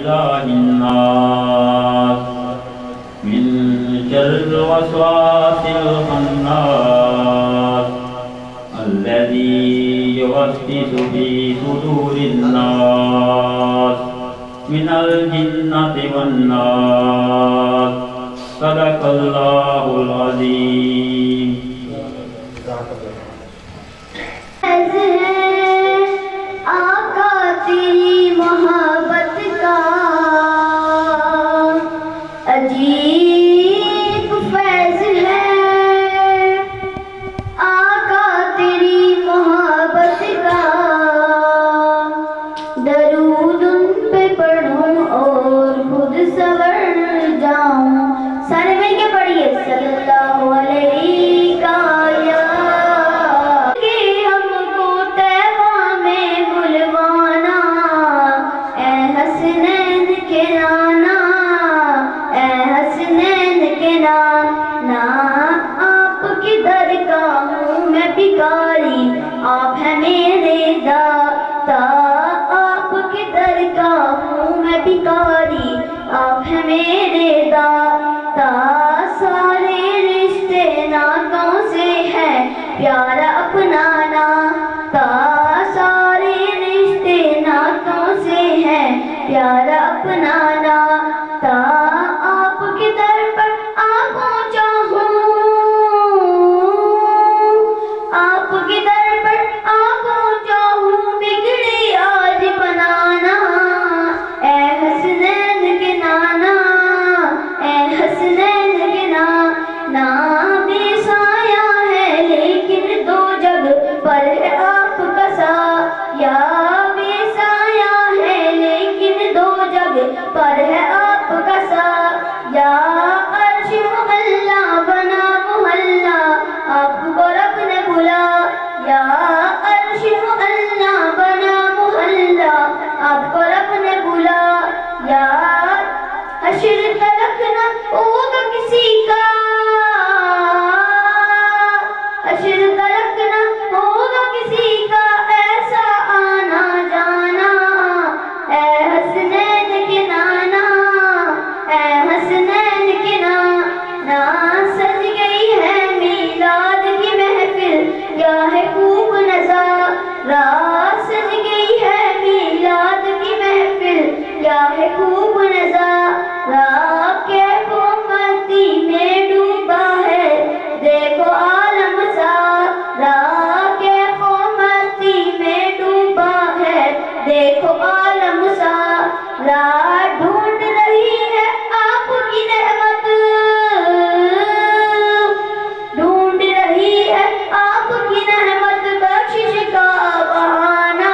इलाहिन्नास मिन शर्रिल वस्वासिल खन्नास अल्लज़ी युवस्विसु फी सुदूरिन नास मिनल जिन्नति वन नास। सदक़ल्लाहुल अज़ीम। आका तेरी मोहब्बत का अजीब फैज़ है, आका तेरी मोहब्बत का दरूद उन पे पढ़ूं और खुद सवर जाऊं। सारे मिलके पढ़िए सल्लल्लाहु अलैहि का या कि हमको तैबा में बुलवाना, ए हसनैन के नाना, ए हसनैन के नाना। आपके दर का हूँ मैं भिखारी, आप है मेरे दाता। आपके दर का हूँ मैं भिखारी, आप है मेरे दाता। सारे रिश्ते नातों से है प्यारा अपना नाता, सारे रिश्ते नातों से है प्यारा अपना नाता। आपके दर पर आ पहुँचा हूँ, आपके दर पर आ पहुँचा हूँ बिगड़ी आज बनाना, ए हसनैन के नाना, ए हसनैन के नाना। बेसाया है लेकिन दो जग पर है आपका साया, बेसाया है लेकिन दो जग पर है आपका साया। अर्श मुहल्ला बना मुहल्ला, आपको रब ने बुलाया। अर्श मुहल्ला बना मुहल्ला, आपको रब ने बुलाया। हश्र तलक न होगा किसी का, हश्र तलक न होगा किसी का ऐसा आना जाना, ए हसनैन के नाना, ए हसनैन के नाना। सज गई है मीलाद की महफिल, क्या है खूब नज़ारा। सज गई है मीलाद की महफिल, क्या है खूब नज़ारा। कैफो मस्ती में डूबा है देखो आलम सारा, कैफो मस्ती में डूबा है देखो आलम सारा। ढूंढ रही है आपकी रहमत, ढूंढ रही है आपकी रहमत बख्शिश का बहाना,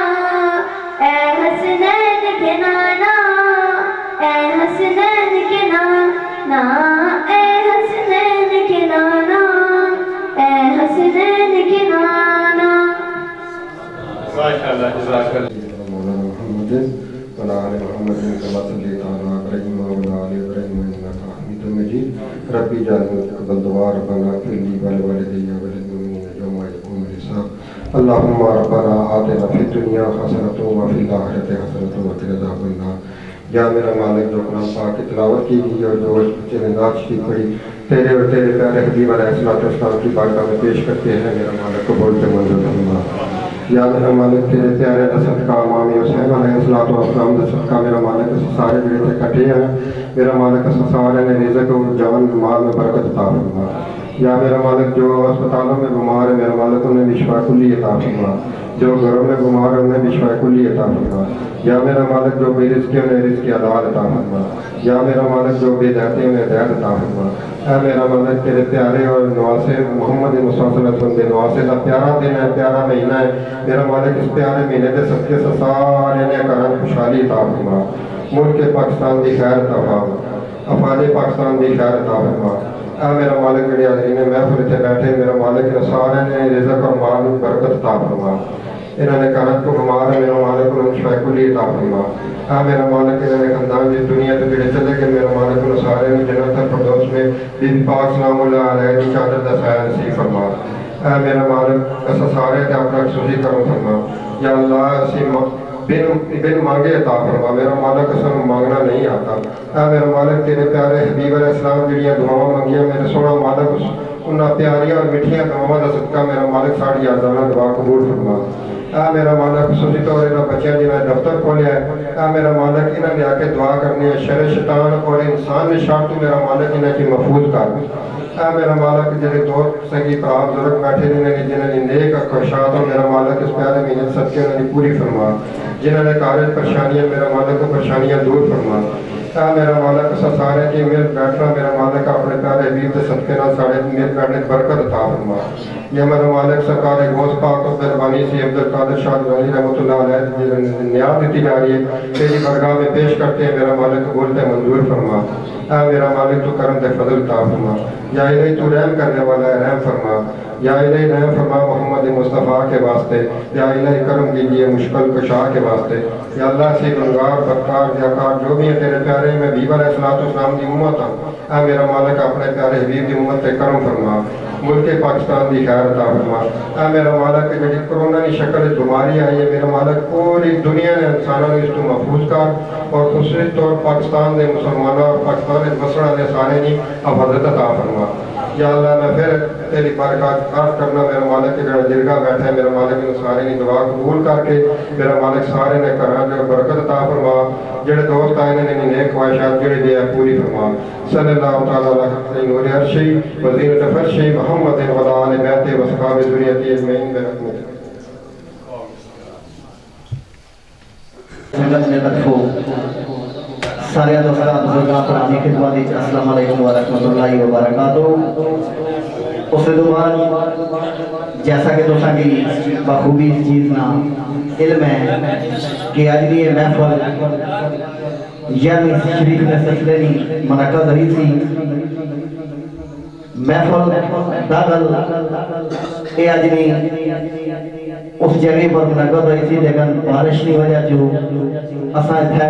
ए हसनैन के नाना, ए हसनैन के नाना, ए हसनैन के नाना, ए हसनैन के नाना। माशाअल्लाह जज़ाकल्लाह। रब्बी जालिम तक़ब्बल दुआ रब्बना फिरली वल वलिदैया वल मुमिनीन यौमा यक़ूमुल हिसाब। अल्लाहुम्मा रब्बना आतिना फिद दुनिया हसनतन व फिल आखिरति हसनतन व क़िना अज़ाबन नार। या मेरा मालिक जो कुरान पाक की तिलावत की गई और जो बच्चे ने नात शरीफ पढ़ी तेरे और तेरे प्यारे हबीब अलैहिस्सलाम की बारगाह में पेश करते हैं, मेरा मालिक को बोलते मंजूर फरमा। या मेरा मालिक तेरे प्यारे सदका इमाम हुसैन अलैहिस्सलाम दा सदका मेरा मालिक सारे ਜਿਹੜੇ इकट्ठे हैं, मेरा मालिक सारे ने रिज़्क़ और जान माल में बरकत अता फरमा। या मेरा मालिक जो अस्पतालों में बीमार है मेरा मालिक उन्हें भी शिफा कुल्ली अता फरमा, जो घरों में बीमार है उन्हें भी शिफा कुल्ली अता फरमा। या मेरा मालिक जो बेरिज़्क़ है उन्हें रिज़्क़ हलाल अता फरमा। या मेरा मालिक जो बेदहते उन्हें हिदायत अता फरमा। ऐ मेरा मालिक तेरे प्यारे और नवासे मोहम्मद मुस्तफ़ा के नवासे का प्यारा दिन है, प्यारा महीना है, मेरा मालिक इस प्यारे महीने के सबके सारे ने करन खुशहाली अता फरमा। मुल्क पाकिस्तान की खैर अता फरमा, अफाज पाकिस्तान की खैर अता फरमा। ऐ मेरा मालिक जेडे इन्हें महफिल इत्थे बैठे मेरा मालिक सारे ने रिज़्क़ और माल में बरकत अता फरमा। इन्होंने करत को बीमार है मेरा मालिक उन्हें शिफा कुल्ली अता फरमा। ऐ मेरा मालिक इन्होंने खानदान की दुनिया से जेडे चले गए मेरा मालिक उन्हें सारे जन्नत फिरदौस में बीबी पाक सलामुल्लाह अलैहा की चादर दा साया नसीब फरमा। ऐ मेरा मालिक ऐसा सारे ते अपना खुशी करो फरमा। या अल्लाह असी बिन मांगे अता फरमा। मेरा मालिक असन मांगना नहीं आता। ऐ मेरा मालिक तेरे प्यारे हबीब अलैहिस्सलाम जिहड़ियां दुआवां मंगियां मेरे सोहना मालिक उन्हां प्यारियां और मिठियां दुआवां दा सदका मेरा मालिक साड़ी आजाना दुआ कबूल फरमा। ऐ मेरा मालिक सुसी तौर इन्हां बच्चों जिन्हें दफ्तर खोलिया है, ऐ मेरा मालिक इन्हां ने आके दुआ करनी है शर शैतान और इंसान ने शार तू मेरा मालिक इन्हां की महफूज कर। ऐ मेरा मालिक जेडे दोस्त संगी भरा बुजुर्ग बैठे ने जिन्होंने नेक ख्वाहिशात हो मेरा मालिक इस प्यारे महीने सदके उन्होंने पूरी फरमा। जिन्होंने कारज परेशानियां मेरा मालिक परेशानियां दूर फरमा। ऐ मेरा मालिक असा सारे की मिल बैठना मेरा मालिक अपने प्यारे हबीब के सदके नाल सारे मिल बैठने बरकत अता फरमा। ये मेरा मालिक सरकार गौस पाक और मेहरबानी से अब्दुल कादिर शाह गिलानी रहमतुल्लाह अलैह न्याज दी जा रही है तेरी बरगाह में पेश करते हैं मेरा मालिक कबूल ते मंजूर फरमा। ऐ मेरा मालिक तू करम ते फजल अता फरमा। या इलाही तू रहम करने वाला है रहम फरमा। या इलाही रहम फरमा मोहम्मद मुस्तफ़ा के वास्ते। या इलाही करम कीजिए मुश्किल कुशा के वास्ते। या अल्लाह से गुनगार बदकार ज़ियाकार जो भी है तेरे प्यारे में हबीब अलैहिस्सलाम की उम्मत है मेरा मालिक अपने प्यारे हबीब की उम्मत से करम फरमा। मुल्क पाकिस्तान की खैर अता फरमा। ऐ मेरा मालिक जी कोरोना की शक्ल बीमारी आई है मेरा मालिक पूरी दुनिया ने इंसानों इस तू महफूज कर और खुसूसी तौर पाकिस्तान के मुसलमानों और पाकिस्तान के बसण वाले सारे की हिफाजत अता फरमा। या अल्लाह मैं फिर तेरी बरकत अर्ज करना मेरा मालिक जो जिरगा बैठा है मेरा मालिक इन सारे की दुआ कबूल करके मेरा मालिक सारे ने घर जो बरकत अता फरमा। जेडे दोस्त आए ने नेक ख्वाहिशात जेडे भी है पूरी फरमा। सल्लल्लाहु तआला अलैहि नूर अर्शी वज़ीरत फर्शी मोहम्मद व आले बैत व सहाबे ज़ुरियती अजमईन बरकत सारे दोस्तों बुजुर्गों पुरानी खिदमत विच अस्सलाम वालेकुम व रहमतुल्लाहि व बरकातहू। उसके बाद जैसा कि तुसां की बखूबी इस चीज़ ना इल्म है कि अज की महफल यानी शरीफ ने सिलसिले की मुनक़द रही थी महफल दागल ये अज उस जगह पर मुनक़द रही थी लेकिन बारिश की वजह जो असा इतने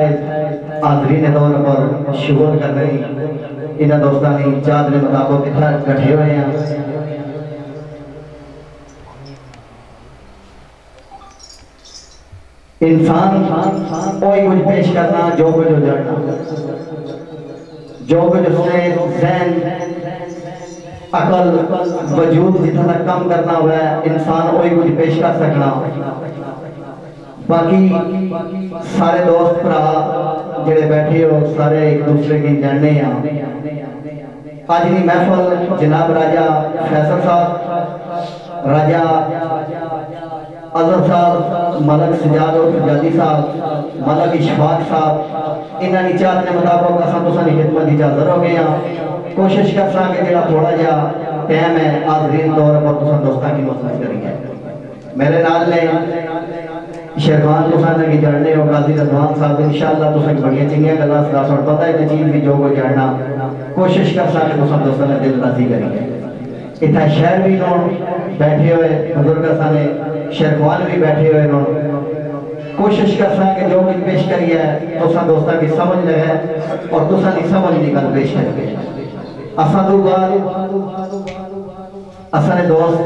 हाज़रीन तौर पर शुगर कर रहे इन दोस्तों की चाहत के मुताबिक इतना इकट्ठे हुए हैं। इंसान कोई कुछ पेश करना जो कुछ उजड़ना जो कुछ उसने ज़हन अकल वजूद जितना तक कम करना हुआ है इंसान वही कुछ पेश कर सकना। बाकी सारे दोस्त भरा जेडे बैठे हो सारे एक दूसरे की जानने हैं। आज की महफल जनाब राजा फैसल साहब राजा अजहर साहब मलक सजाद और फजादी साहब मलक इशफाक साहब इन्होंने चाहत के मुताबिक असा तुसां दी खिदमत की हाज़र हो गए हैं। कोशिश कर सके जो थोड़ा जहा टाइम है हाज़रीन तौर पर तुसां दोस्तों की मदद करिए। मेरे नाल ने शेरवान तुसां की जानने हो काजी रज़वान साहब इंशाअल्लाह तुसां की बड़ियां चंगियां गल्लां सदा पता है कि चीज़ भी जो कोई जानना कोशिश कर सके तुसां दोस्तों ने दिल राजी करिए। इतना शहर भी बैठे हुए बुजुर्ग साने शेरवान भी बैठे हुए कोशिश कर सके जो भी पेश करिए तुसां दोस्तों की समझ लगे और तुसां की समझ निकल पेश करिए। असा तो बाद असने दोस्त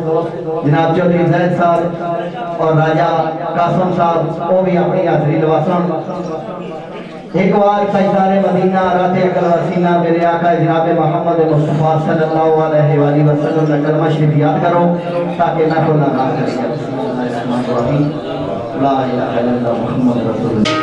जनाब चौधरी जैद साहब और राजा कासम साहब वो भी अपनी हाज़री लवासन। एक बार सजदारे मदीना राते अकल वसीना मेरे आका जनाब मोहम्मद मुस्तफ़ा सल्लल्लाहु अलैहि वसल्लम का कलमा शरीफ याद करो ताकि मैं खुद आगाज़ करें। ला इलाहा इल्लल्लाह मुहम्मद रसूलुल्लाह।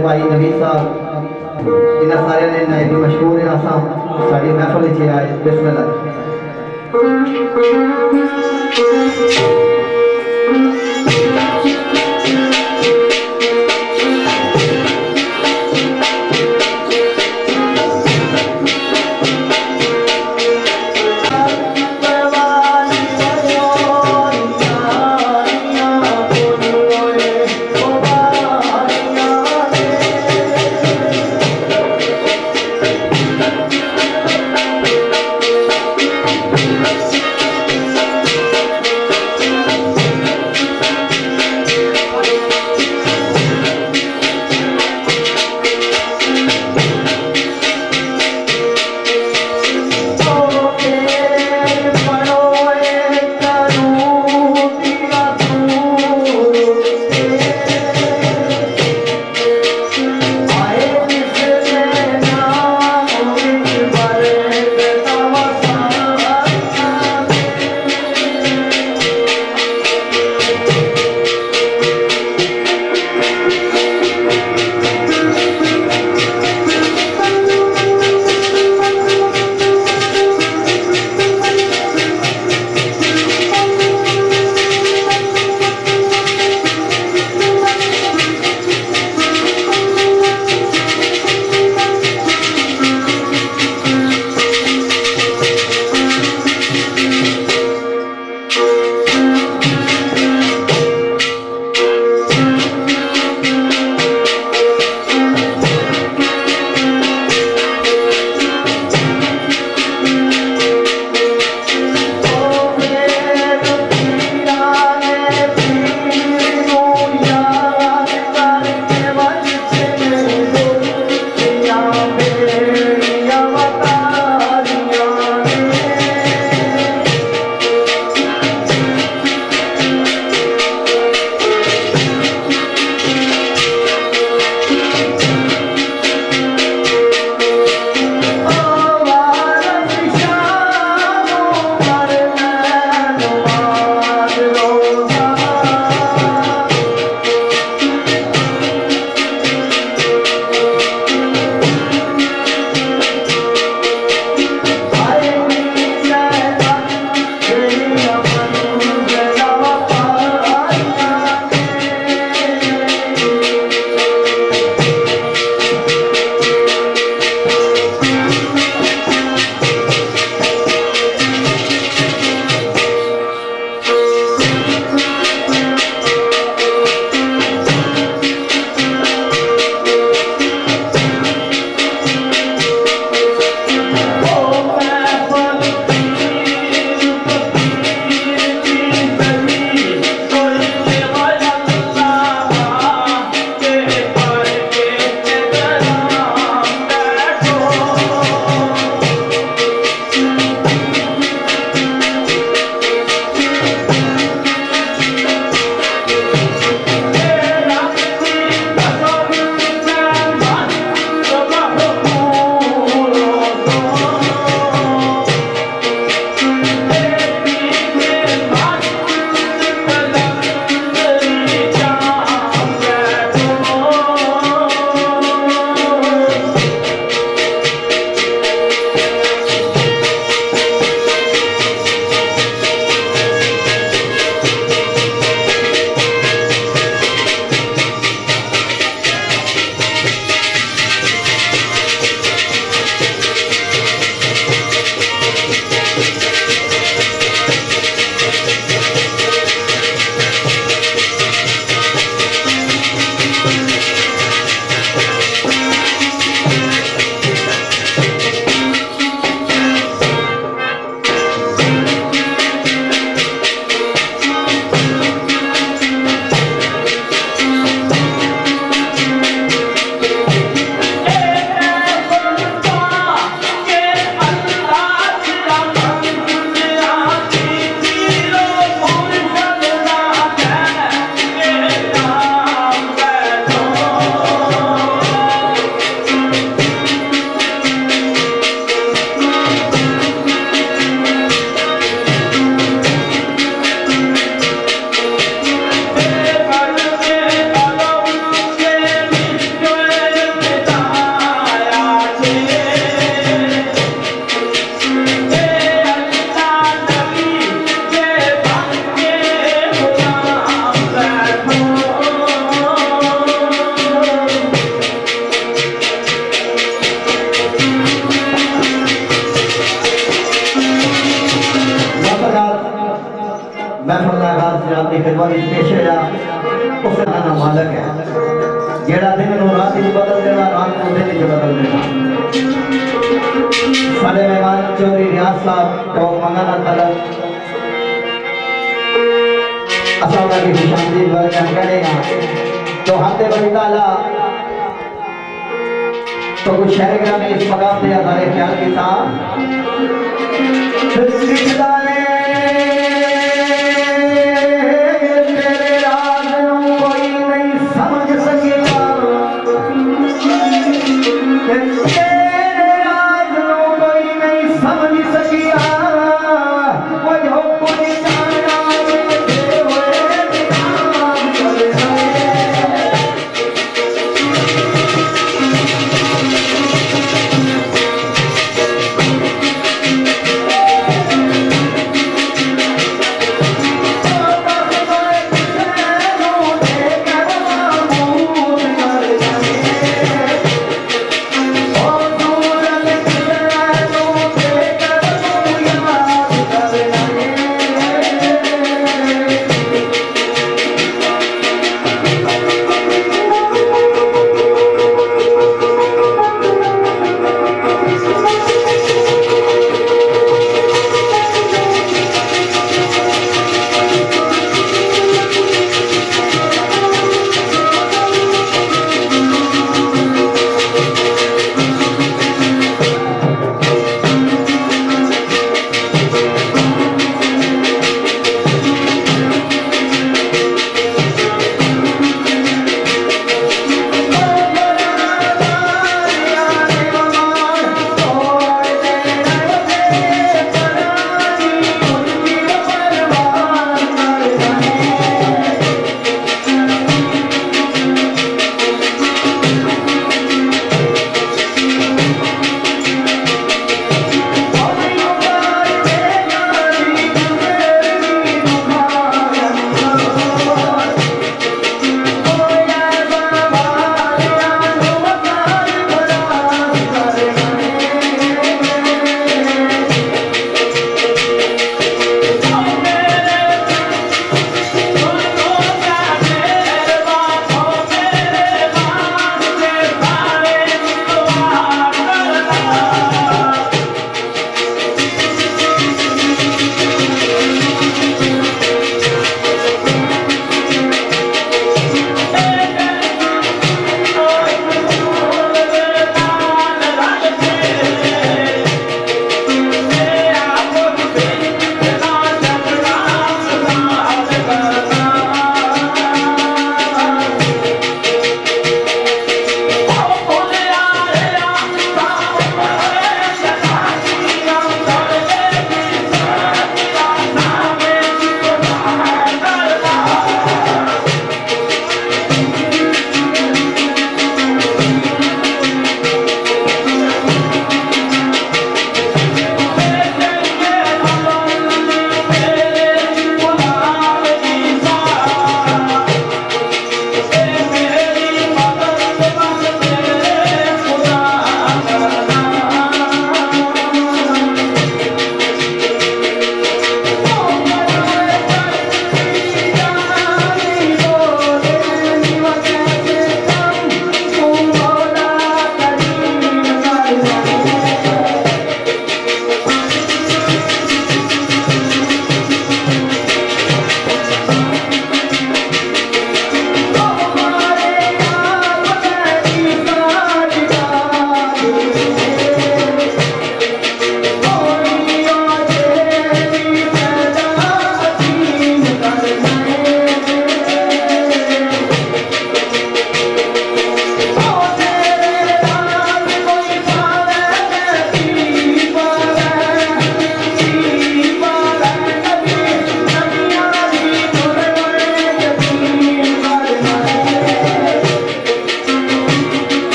भाई नवीद साहब इन्होंने सारे ने नायब मशहूर हैं साड़ी महफल च आए बिस्मिल्लाह तो मंगना तलब असल की खुशामदी बयान करेगा तो हमने बड़ी ताला तो कुछ शहर में इस मकाम से हमारे ख्याल के साथ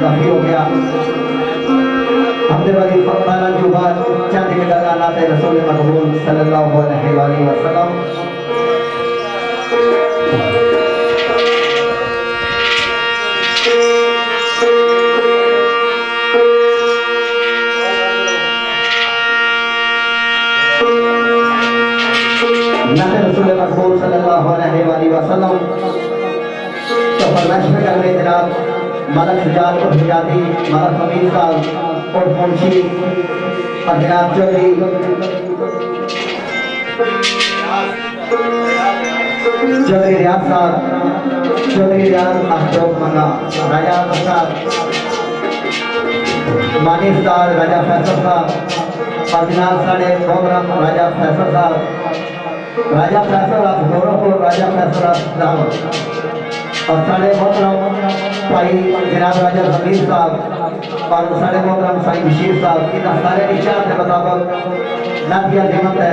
काफी हो गया। हमदे वाली फताना जो बात चंद के गल्ला नाते रसूल मकबूल सल्लल्लाहु अलैहि वसल्लम। नाते रसूल मकबूल सल्लल्लाहु अलैहि वसल्लम तो फरमाइश में कर रहे जनाब मलक सजाद और हिजाती मलक हमीद साहब और मुंशी और जनाब चौधरी रियाज साहब चौधरी रियाज अशोक मंगा राजा प्रसाद मानिस्तार राजा फैसल साहब और जनाब साढ़े प्रोग्राम राजा फैसल साहब राजा फैसल ऑफ गोरखपुर राजा फैसल ऑफ रावत और साढ़े मोहतरम भाई जनाब राजा हमीद साहब और साढ़े मोहतरम साई बशीर साहब इन सारे इशार के मुताबिक नातिया जिमत है।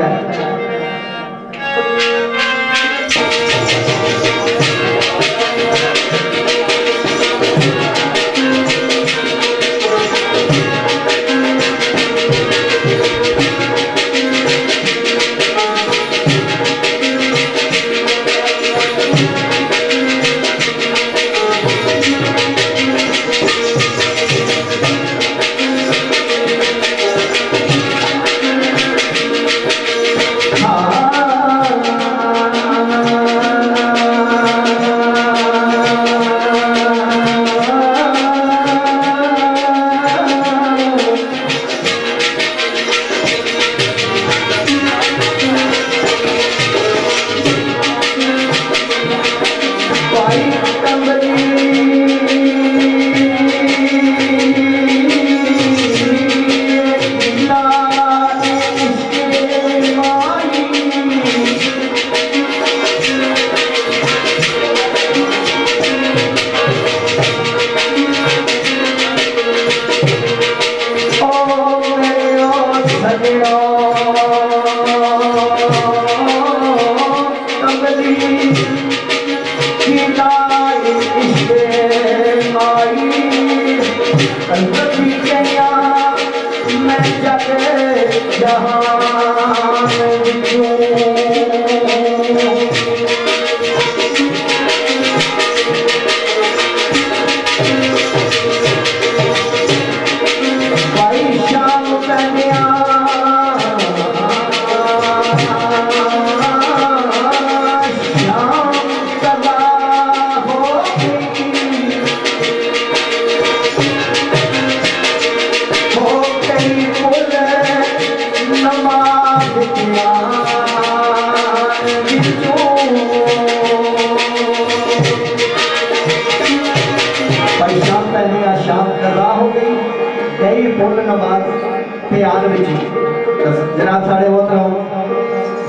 जनाब साढ़े मोहतरम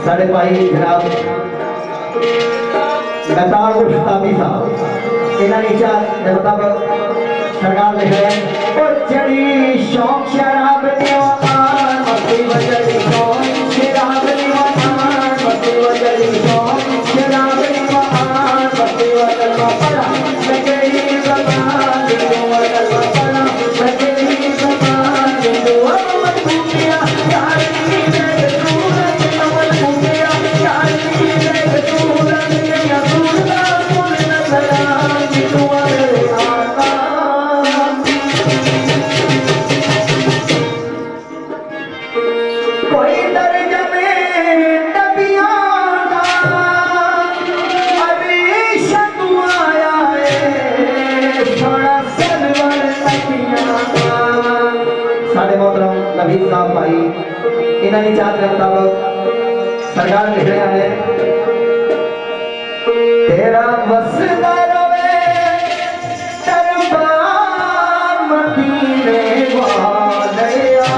साढ़े भाई जनाब गतार गुफ्ताबी साहब इन्होंने इचार के मुताबिक सरकार लिख रहे हैं और जड़ी शौक शराब दीवान मस्ती बजड़ी शौक शराब दीवान मस्ती बजड़ी शौक शराब दीवान मस्ती बजड़ी पड़ा लगड़ी जबान दिलो वजल पड़ा लगड़ी जबान दिलो मत भूलिया यार की रे सूरत नवल भूलिया यार की रे सूरत या सूरत फूल नजरा दिलो रे आका कोई दर्जा में नबियां का अभी शतु आया है थोड़ा सरवर नबियां का। साढ़े मोहतरम नबीद साहब भाई इन्होंने चाहत के मुताबिक सरकार लिख रहा है तेरा वसदा रवे दरबार मदीने वालिया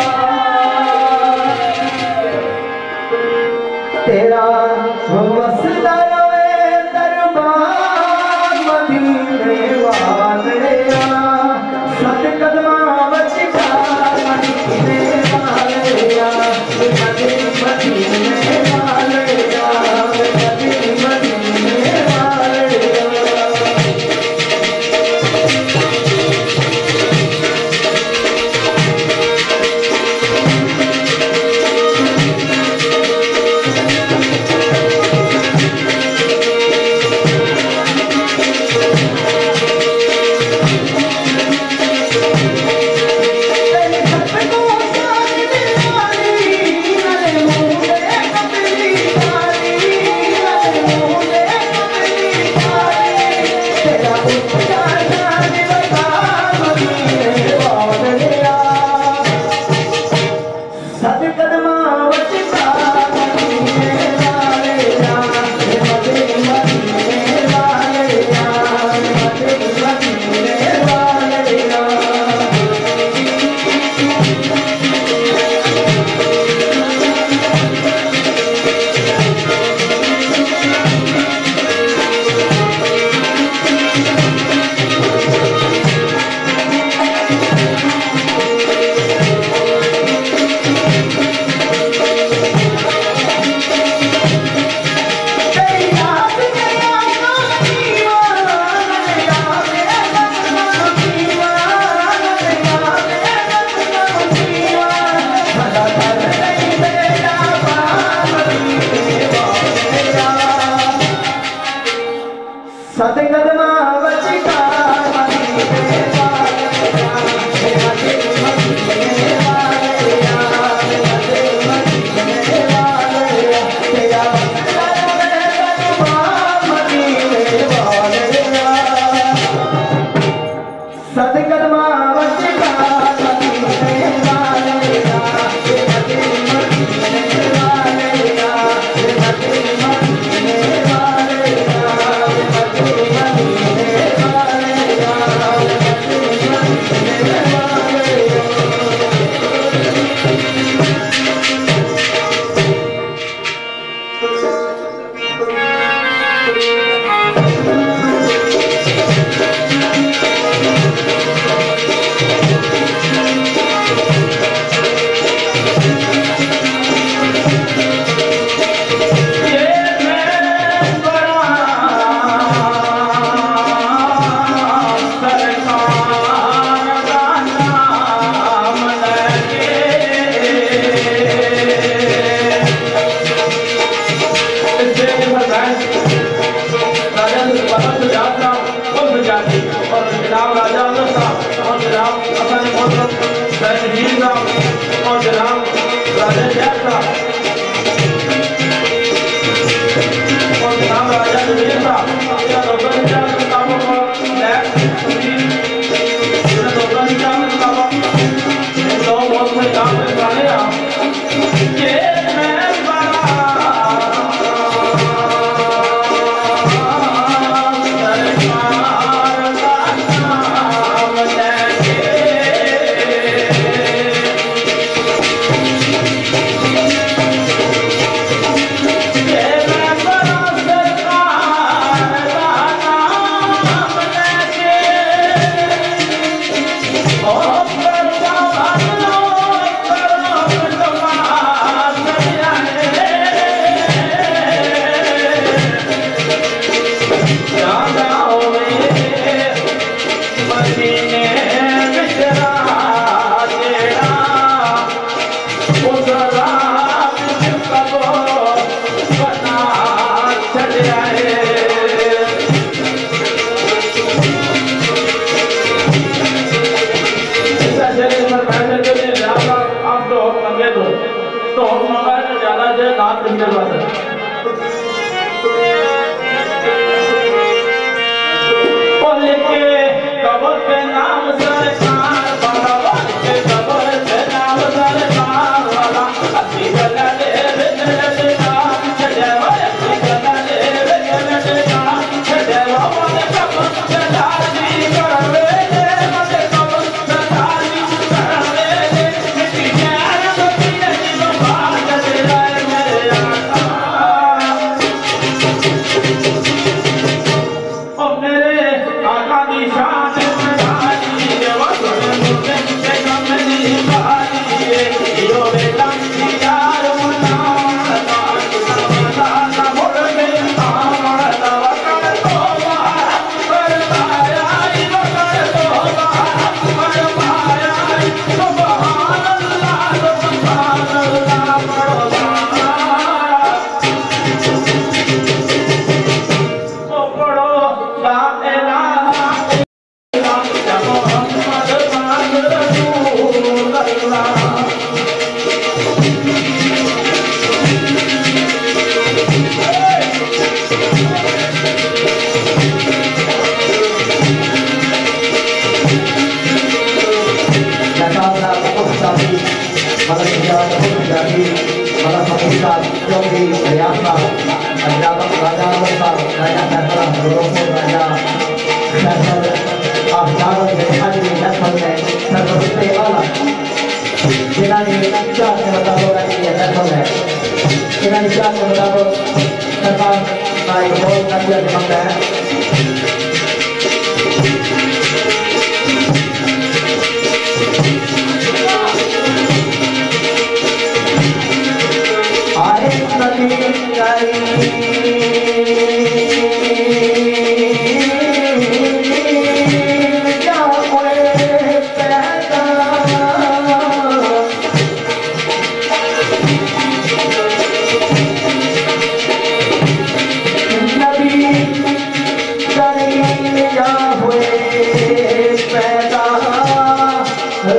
तेरा वसदा रवे दरबार मदीने वालिया सत कदमा बच जा मदीने वालिया मदीने वालिया मदीने वालिया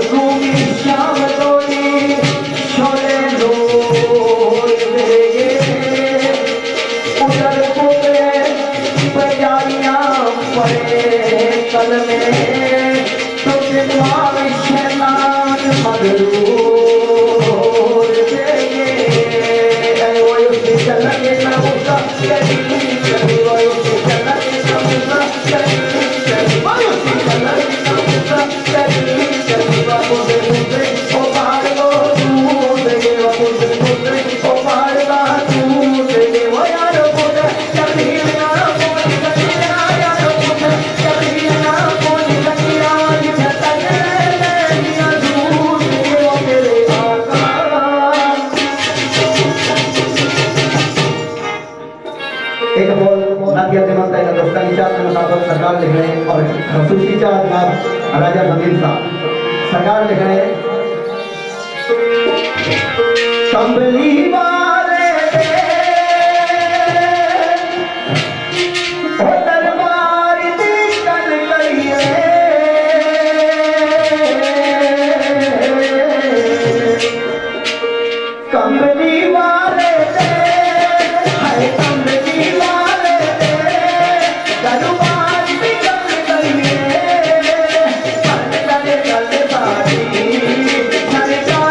रूमी शाम तोड़ी छोले नूर देगे उधर पुतरे बजारियां पड़े कल में तो दिमाग शैतान मगरूर देगे वो उसकी चलने ना उसका कभी कभी वो उसकी चलने ना उसका कभी कभी वो उसकी चलने ना उसका कभी कभी वो मुझे मुझे ओ बाहर को तू देगे वो मुझे मुझे ओ बाहर का तू देगे वो यार मुझे कभी ना कोई कभी ना यार मुझे कभी ना कोई कभी ना ये तक दिया दूर देगे वो मेरे आका एक बोल नातिया के मंत्र का दोस्ता की चाहत के मुताबिक सरकार लिख रहे हैं और खसूसी चाहत का राजा जमीन साहब सरकार लिख रहे हैं कंबली वाले ओ दरबार दी कल करिए कंबली वाले हाय कंबली वाले दरबार दी कल करिए कल कल बारी सरकार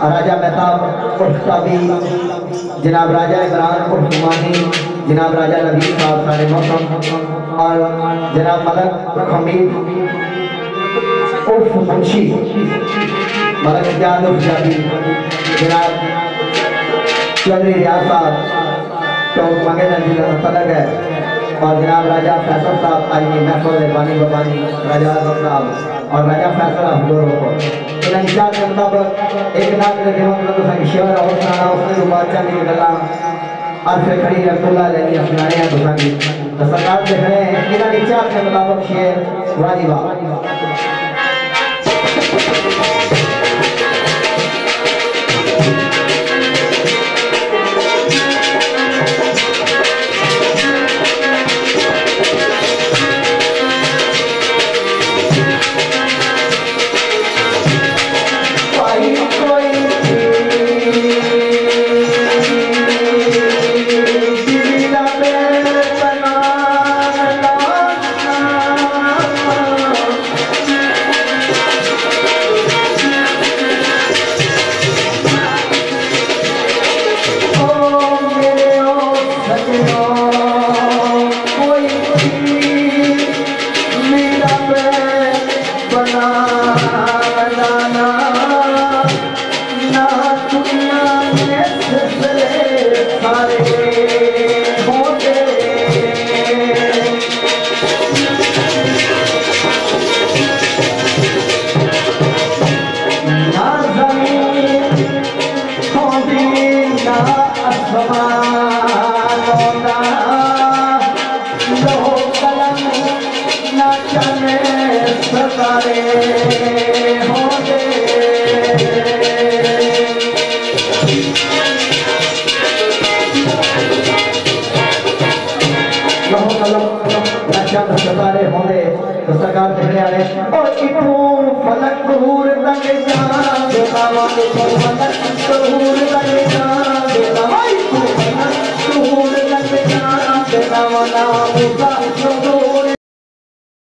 राजा मेहताब उर्फ ताबी, जनाब राजा इमरान उर्फ मानी, जनाब राजा नबीर साहब सारे मौसम और जनाब मलक हमीद उर्फ मुंशी, मलक इजाद उर्फ जादी, जनाब चौधरी रियाज साहब चौक मंगे तलग है और जनाब राजा फैसल साहब आईनी महफल बानी बबानी राजा आजम साहब और राजा फैसल अब्दुल को इन निशान के मुताबिक एक नाथ के दिनों में तो संग शेर और सुनाना उसने बादशाह की गल्ला और फिर खड़ी अब्दुल्ला लेनी सुनाने हैं तो संग तो सरकार देख रहे हैं इन निशान के मुताबिक शेर वाजिबा सतारे होंगे तो सरकार देखने वाले और इतू फलक दूर तक जान फलक दूर तक